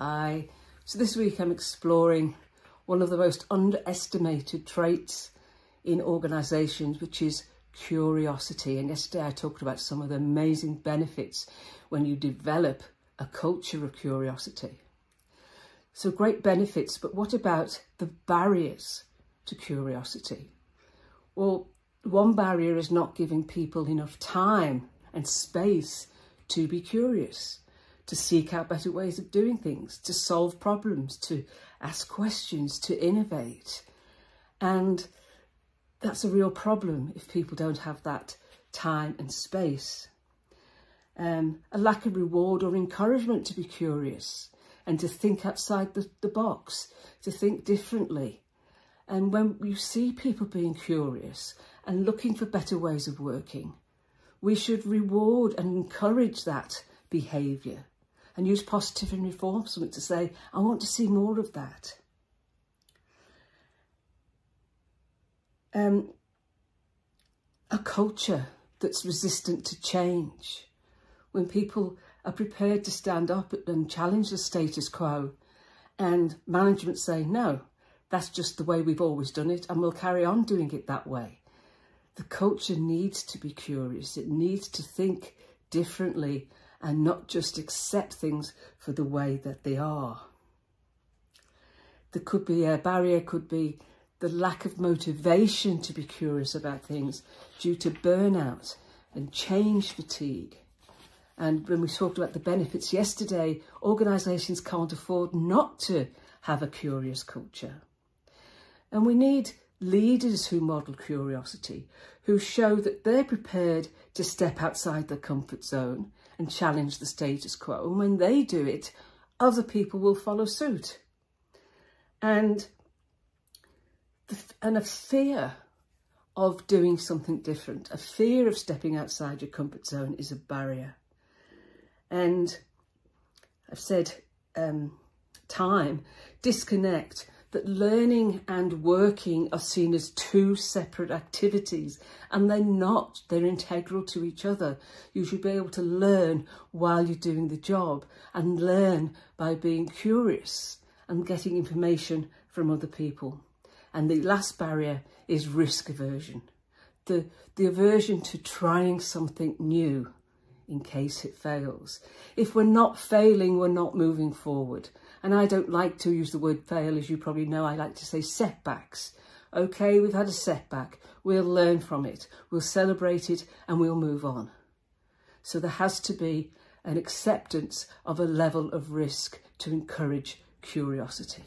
Hi. So this week I'm exploring one of the most underestimated traits in organisations, which is curiosity. And yesterday I talked about some of the amazing benefits when you develop a culture of curiosity. So great benefits, but what about the barriers to curiosity? Well, one barrier is not giving people enough time and space to be curious, to seek out better ways of doing things, to solve problems, to ask questions, to innovate. And that's a real problem if people don't have that time and space. A lack of reward or encouragement to be curious and to think outside the box, to think differently. And when you see people being curious and looking for better ways of working, we should reward and encourage that behaviour and use positive and reinforcement to say, I want to see more of that. A culture that's resistant to change, when people are prepared to stand up and challenge the status quo and management say, no, that's just the way we've always done it and we'll carry on doing it that way. The culture needs to be curious. It needs to think differently and not just accept things for the way that they are. There could be a barrier, could be the lack of motivation to be curious about things due to burnout and change fatigue. And when we talked about the benefits yesterday, organisations can't afford not to have a curious culture. And we need leaders who model curiosity, who show that they're prepared to step outside their comfort zone and challenge the status quo. And when they do it, other people will follow suit. And a fear of doing something different, a fear of stepping outside your comfort zone is a barrier. And I've said disconnect, that learning and working are seen as two separate activities, and they're not, they're integral to each other. You should be able to learn while you're doing the job and learn by being curious and getting information from other people. And the last barrier is risk aversion, the aversion to trying something new in case it fails. If we're not failing, we're not moving forward. And I don't like to use the word fail, as you probably know. I like to say setbacks. Okay, we've had a setback. We'll learn from it. We'll celebrate it and we'll move on. So there has to be an acceptance of a level of risk to encourage curiosity.